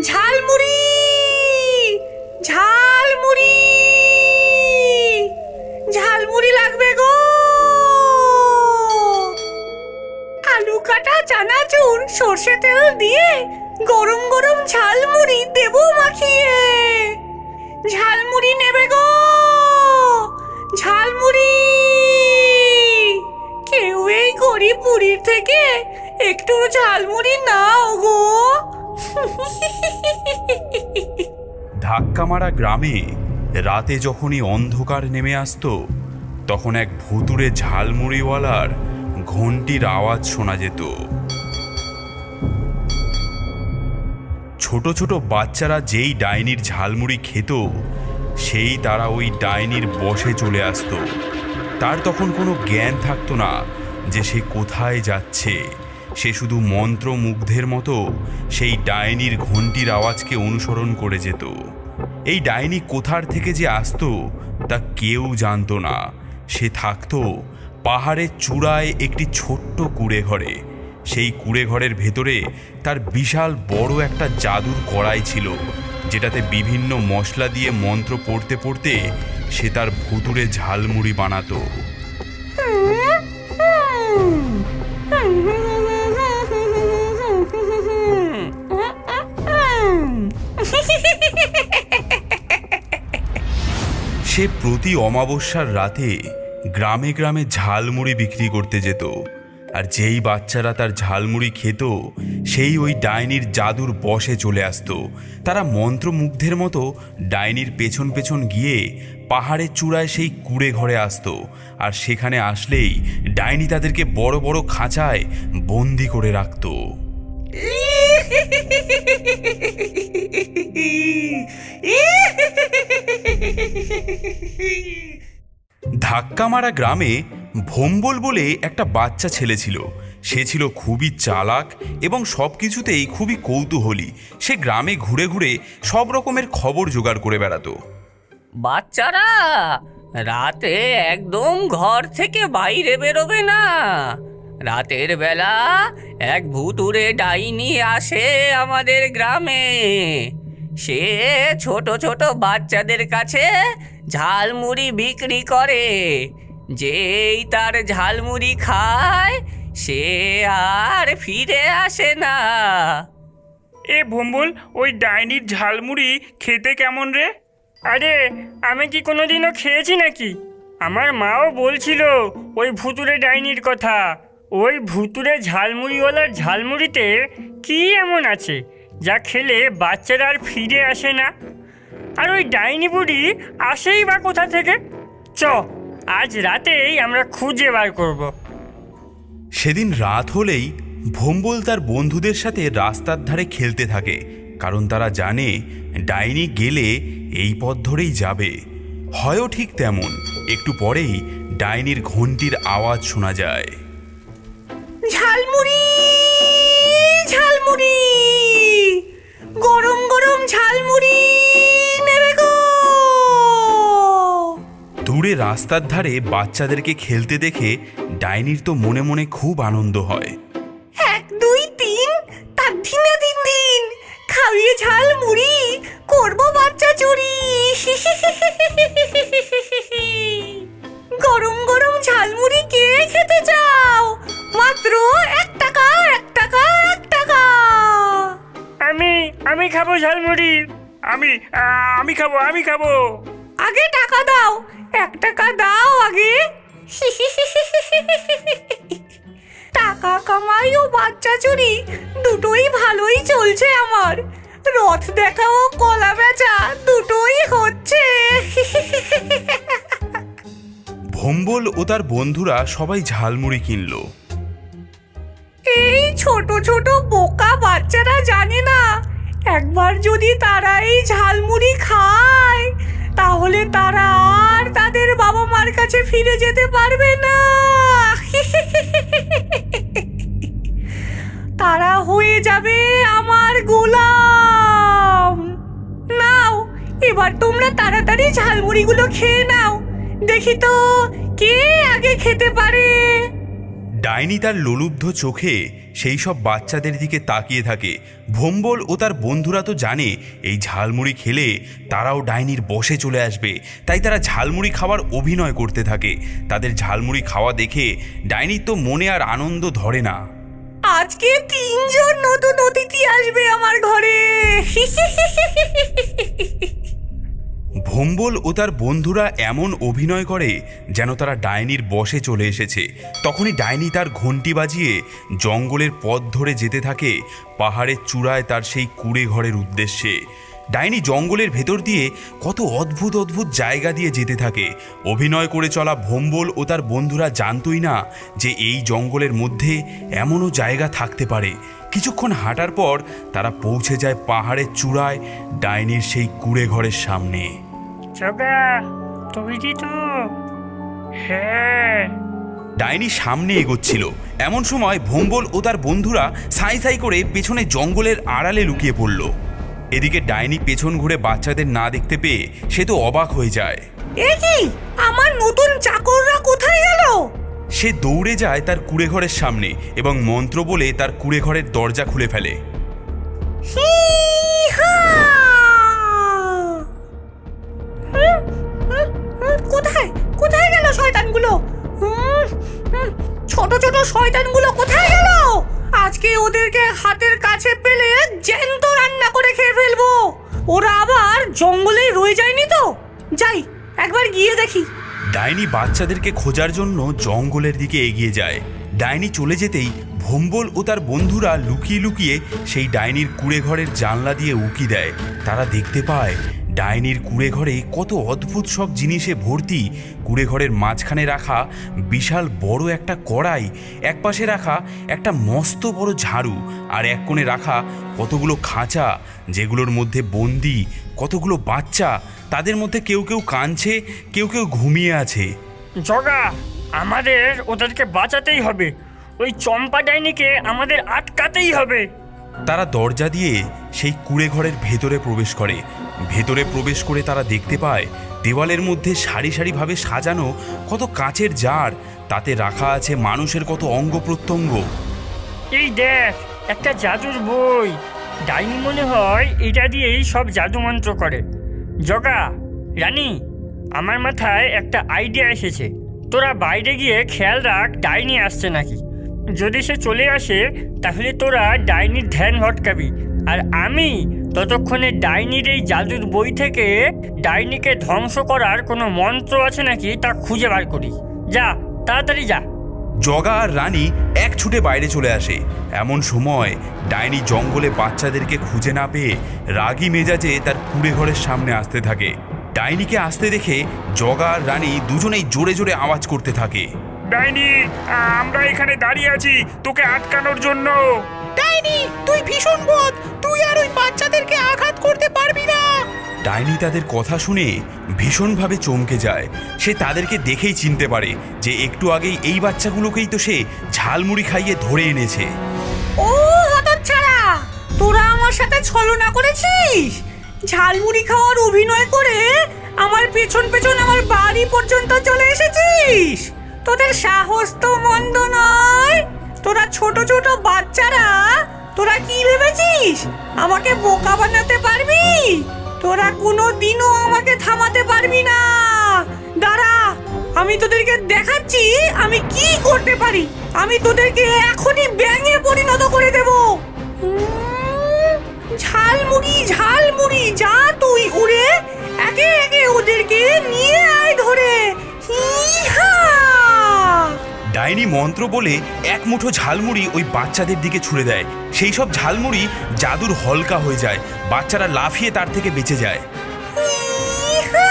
ঝালমুড়ি, ঝালমুড়ি, ঝালমুড়ি লাগবে গো। আলু কাটা, চানাচুর, সর্ষে তেল দিয়ে গরম গরম ঝালমুড়ি দেবো মাখিয়ে। ঝালমুড়ি নেবে গো, ঝালমুড়ি। কেউ এই গরিব বুড়ির থেকে একটু ঝালমুড়ি নাও গো। ধাক্কা মারা গ্রামে রাতে যখনই অন্ধকার নেমে আসতো, তখন এক ভুতুড়ে ঝালমুড়িওয়ালার ঘন্টির আওয়াজ শোনা যেত। ছোট ছোট বাচ্চারা যেই ডাইনির ঝালমুড়ি খেত, সেই তারা ওই ডাইনির বশে চলে আসতো। তার তখন কোনো জ্ঞান থাকতো না যে সে কোথায় যাচ্ছে। সে শুধু মন্ত্রমুগ্ধের মতো সেই ডাইনির ঘন্টির আওয়াজকে অনুসরণ করে যেত। এই ডাইনি কোথার থেকে যে আসতো তা কেউ জানতো না। সে থাকতো পাহাড়ের চূড়ায় একটি ছোট্ট কুঁড়ে ঘরে। সেই কুঁড়ে ঘরের ভেতরে তার বিশাল বড় একটা জাদুর কড়াই ছিল, যেটাতে বিভিন্ন মশলা দিয়ে মন্ত্র পড়তে পড়তে সে তার ভুতুড়ে ঝালমুড়ি বানাতো। সে প্রতি অমাবস্যার রাতে গ্রামে গ্রামে ঝালমুড়ি বিক্রি করতে যেত। আর যেই বাচ্চারা তার ঝালমুড়ি খেত, সেই ওই ডাইনির জাদুর বশে চলে আসতো। তারা মন্ত্রমুগ্ধের মতো ডাইনির পেছন পেছন গিয়ে পাহাড়ের চূড়ায় সেই কুঁড়ে ঘরে আসতো। আর সেখানে আসলেই ডাইনি তাদেরকে বড় বড় খাঁচায় বন্দি করে রাখতো। ধাক্কা মারা গ্রামে ভম্বল বলে একটা বাচ্চা ছেলে ছিল। সে ছিল খুবই চালাক এবং সব কিছুতেই খুবই কৌতূহলী। সে গ্রামে ঘুরে ঘুরে সব রকমের খবর জোগাড় করে বেড়াতো। বাচ্চারা রাতে একদম ঘর থেকে বাইরে বেরোবে না। রাতের বেলা এক ভুতুড়ে ডাইনি আসে আমাদের গ্রামে। সে ছোট ছোট বাচ্চাদের কাছে ঝালমুড়ি বিক্রি করে। যেই তার ঝালমুড়ি খায় সে আর ফিরে আসে না। এ ভম্বল, ওই ডাইনির ঝালমুড়ি খেতে কেমন রে? আরে আমি কি কোনোদিনও খেয়েছি নাকি? আমার মাও বলছিল ওই ভুতুড়ে ডাইনির কথা। ওই ভুতুড়ে ঝালমুড়িওয়ালার ঝালমুড়িতে কি এমন আছে যা খেলে বাচ্চারা আর ফিরে আসে না? আর ওই ডাইনি বুড়ি আসেই বা কোথা থেকে? চ, আজ রাতেই আমরা খুঁজে বার করব। সেদিন রাত হলেই ভম্বল তার বন্ধুদের সাথে রাস্তার ধারে খেলতে থাকে, কারণ তারা জানে ডাইনি গেলে এই পথ ধরেই যাবে। হয়ও ঠিক তেমন। একটু পরেই ডাইনির ঘন্টির আওয়াজ শোনা যায়। ঝালমুড়ি, ঝালমুড়ি, গরম গরম ঝালমুড়ি নেবে গো। দূরে রাস্তার ধারে বাচ্চাদেরকে খেলতে দেখে ডাইনির তো মনে মনে খুব আনন্দ হয়। 1 2 3 তার দিনা দিন দিন খাইয়ে ঝালমুড়ি করবো বাচ্চা চুরি। গরম গরম ঝালমুড়ি কে খেতে চাও? মাত্র 1 টাকা, 1 টাকা, 1 টাকা। আমি খাবো ঝালমুড়ি। আমি খাবো। আগে টাকা দাও, 1 টাকা দাও আগে। টাকা কামাই ও বাচ্চা চুরি দুটোই ভালোই চলছে আমার। রথ দেখা ও কলা বেচা দুটোই হচ্ছে। ভম্বল ও তার বন্ধুরা সবাই ঝালমুড়ি কিনল। এই ছোট ছোট বোকা বাচ্চারা জানে না, একবার যদি তারা এই ঝালমুড়ি খায় তাহলে তারা আর তাদের বাবা মার কাছে ফিরে যেতে পারবে না। তারা হয়ে যাবে আমার গোলাম। নাও, এবার তোমরা তাড়াতাড়ি ঝালমুড়িগুলো খেয়ে নাও। দেখি তো কে আগে খেতে পারে। ডাইনি তার লোলুব্ধ চোখে সেই সব বাচ্চাদের দিকে তাকিয়ে থাকে। ভোম্বল ও তার বন্ধুরা তো জানে এই ঝালমুড়ি খেলে তারাও ডাইনির বশে চলে আসবে, তাই তারা ঝালমুড়ি খাওয়ার অভিনয় করতে থাকে। তাদের ঝালমুড়ি খাওয়া দেখে ডাইনির তো মনে আর আনন্দ ধরে না। আজকে 3 জন নতুন অতিথি আসবে আমার ঘরে। ভোম্বল ও তার বন্ধুরা এমন অভিনয় করে যেন তারা ডাইনির বশে চলে এসেছে। তখনই ডাইনি তার ঘন্টি বাজিয়ে জঙ্গলের পথ ধরে যেতে থাকে পাহাড়ের চূড়ায় তার সেই কুঁড়ে ঘরের উদ্দেশ্যে। ডাইনি জঙ্গলের ভেতর দিয়ে কত অদ্ভুত অদ্ভুত জায়গা দিয়ে যেতে থাকে। অভিনয় করে চলা ভোম্বল ও তার বন্ধুরা জানতই না যে এই জঙ্গলের মধ্যে এমনও জায়গা থাকতে পারে। কিছুক্ষণ হাঁটার পর তারা পৌঁছে যায় পাহাড়ের চূড়ায় ডাইনির সেই কুঁড়ে ঘরের সামনে। জগা, তৈরি তো? হ্যাঁ। ডাইনি সামনে এগোচ্ছিল। এমন সময় ভোম্বল ও তার বন্ধুরা সাই সাই করে পেছনে জঙ্গলের আড়ালে লুকিয়ে পড়ল। এদিকে ডাইনি পেছন ঘুরে বাচ্চাদের না দেখতে পেয়ে সে তো অবাক হয়ে যায়। এ কি, আমার নতুন চাকররা কোথায় গেল? সে দৌড়ে যায় তার কুঁড়ে ঘরের সামনে এবং মন্ত্র বলে তার কুঁড়ে ঘরের দরজা খুলে ফেলে। কোথায় কোথায় গেল শয়তানগুলো? ছোট ছোট শয়তানগুলো কোথায় গেল? আজকে ওদেরকে হাতের কাছে পেলে জ্যান্ত রান্না করে খেয়ে ফেলবো। ওরা আবার জঙ্গলে রয়ে যায়নি তো? যাই, একবার গিয়ে দেখি। ডাইনি বাচ্চাদেরকে খোঁজার জন্য জঙ্গলের দিকে এগিয়ে যায়। ডাইনি চলে যেতেই ভোম্বল ও তার বন্ধুরা লুকিয়ে লুকিয়ে সেই ডাইনির কুঁড়ে ঘরের জানলা দিয়ে উকি দেয়। তারা দেখতে পায় ডাইনির কুঁড়ে ঘরে কত অদ্ভুত সব জিনিসে ভর্তি। কুঁড়ে ঘরের মাঝখানে রাখা বিশাল বড় একটা কড়াই, একপাশে রাখা একটা মস্ত বড় ঝাড়ু, আর এক কোণে রাখা কতগুলো খাঁচা যেগুলোর মধ্যে বন্দি কতগুলো বাচ্চা। তাদের মধ্যে কেউ কেউ কাঁদছে, কেউ কেউ ঘুমিয়ে আছে। জগা, আমাদের ওদেরকে বাঁচাতেই হবে। ওই চম্পা ডাইনিকে আমাদের আটকাতেই হবে। তারা দরজা দিয়ে সেই কুঁড়ে ঘরের ভেতরে প্রবেশ করে। ভেতরে প্রবেশ করে তারা দেখতে পায় দেওয়ালের মধ্যে সারি সারিভাবে সাজানো কত কাঁচের জার, তাতে রাখা আছে মানুষের কত অঙ্গ প্রত্যঙ্গ। এই দেখ, একটা জাদুর বই। ডাইনি মনে হয় এটা দিয়েই সব জাদু মন্ত্র করে। জগা, রানী, আমার মাথায় একটা আইডিয়া এসেছে। তোরা বাইরে গিয়ে খেয়াল রাখ ডাইনি আসছে নাকি। যদি সে চলে আসে তাহলে তোরা ডাইনির ধ্যান ভটকাবি, আর আমি ততক্ষণে ডাইনির এই জাদুর বই থেকে ডাইনিকে ধ্বংস করার কোনো মন্ত্র আছে নাকি তা খুঁজে বার করি। যা, তাড়াতাড়ি যা। জগা আর রানী এক ছুটে বাইরে চলে আসে। এমন সময় ডাইনি জঙ্গলে বাচ্চাদেরকে খুঁজে না পেয়ে রাগী মেজাজে তার কুঁড়ে ঘরের সামনে আসতে থাকে। ডাইনিকে আসতে দেখে জগা আর রানী দুজনেই জোরে জোরে আওয়াজ করতে থাকে। ডাইনি, আমরা এখানে দাঁড়িয়ে আছি তোকে আটকানোর জন্য। ডাইনি, তুই ভীষণ বদ, তুই আর ওই বাচ্চাদেরকে আঘাত করতে পারবি না। ডাইনি তাদের কথা শুনে ভীষণভাবে চমকে যায়। সে তাদেরকে দেখেই চিনতে পারে যে একটু আগেই এই বাচ্চাগুলোকেই তো সে ঝালমুড়ি খাইয়ে ধরে এনেছে। ও হতচ্ছাড়া, তোরা আমার সাথে ছলনা করেছিস। ঝালমুড়ি খাওয়ার অভিনয় করে আমার পেছন পেছন আমার বাড়ি পর্যন্ত চলে এসেছিস। তোদের সাহস তো মন্দ নয়। তোরা ছোট ছোট বাচ্চারা, তোরা কি ভেবেছিস আমাকে বোকা বানাতে পারবি? তোরা কোনো দিনও আমাকে থামাতে পারবি না। দাঁড়া, আমি তোদেরকে দেখাচ্ছি আমি কি করতে পারি। আমি তোদেরকে এখনই ব্যাঙে পরিণত করে দেব। ঝালমুড়ি ঝালমুড়ি, যা তুই উড়ে একে একে ওদেরকে নিয়ে আয় ধরে। ইহা! ডাইনি মন্ত্র বলে এক মুঠো ঝালমুড়ি ওই বাচ্চাদের দিকে ছুঁড়ে দেয়। সেই সব ঝালমুড়ি জাদুর হলকা হয়ে যায়। বাচ্চারা লাফিয়ে তার থেকে বেঁচে যায়। ইহা!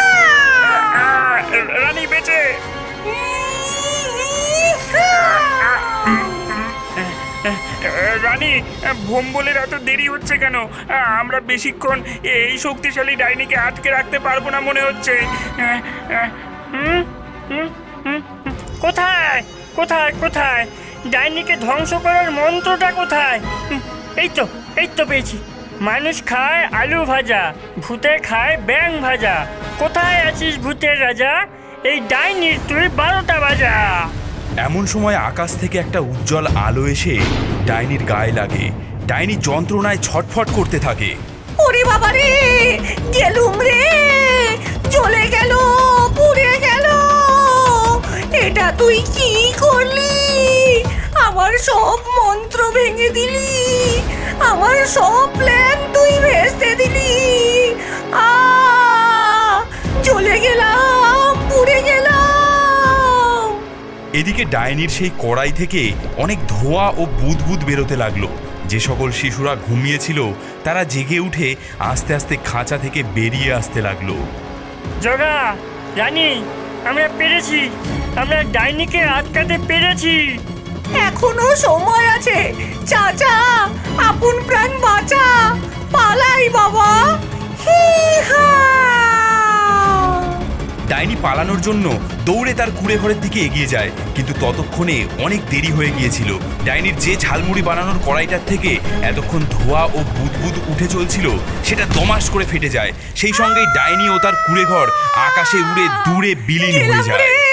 রানী বেঁচে। রানী, ভোম্বলের এত দেরি হচ্ছে কেন? আমরা বেশিক্ষণ এই শক্তিশালী ডাইনিকে আটকে রাখতে পারবো না মনে হচ্ছে। কোথায় কোথায় কোথায় ডাইনিকে ধ্বংস করার মন্ত্রটা কোথায়? এই তো পেয়েছি। মানুষ খায় আলু ভাজা, ভূতে খায় ব্যাং ভাজা। কোথায় আছিস ভূতের রাজা? এই ডাইনির তুই 12টা বাজা। এমন সময় আকাশ থেকে একটা উজ্জ্বল আলো এসে ডাইনির গায়ে লাগে। ডাইনি যন্ত্রণায় ছটফট করতে থাকে। ওরে বাবা রে, গেলুম রে, চলে গেল, পুড়ে গেল। এটা তুই কি করলি? আমার সব মন্ত্র ভেঙে দিলি, আমার সব প্ল্যান তুই ভেস্তে দিলি। চলে গেলাম, পুড়ে গেলাম। এদিকে ডাইনির সেই কড়াই থেকে অনেক ধোঁয়া ও বুদবুদ বেরোতে লাগলো। যে সকল শিশুরা ঘুমিয়েছিল তারা জেগে উঠে আস্তে আস্তে খাঁচা থেকে বেরিয়ে আসতে লাগলো। জগা, রানী, আমরা পেরেছি, আমরা ডাইনিকে আটকাতে পেরেছি। এখনো সময় আছে, চাচা, আপন প্রাণ বাঁচা, পালাই বাবা। হি হা। ডাইনি পালানোর জন্য দৌড়ে তার কুঁড়ে ঘরের দিকে এগিয়ে যায়, কিন্তু ততক্ষণে অনেক দেরি হয়ে গিয়েছিল। ডাইনির যে ঝালমুড়ি বানানোর কড়াইটার থেকে এতক্ষণ ধোঁয়া ও বুদবুদ উঠে চলছিল সেটা দমাস করে ফেটে যায়। সেই সঙ্গেই ডাইনি ও তার কুঁড়ে ঘর আকাশে উড়ে দূরে বিলীন হয়ে গেলাম যায়। রে,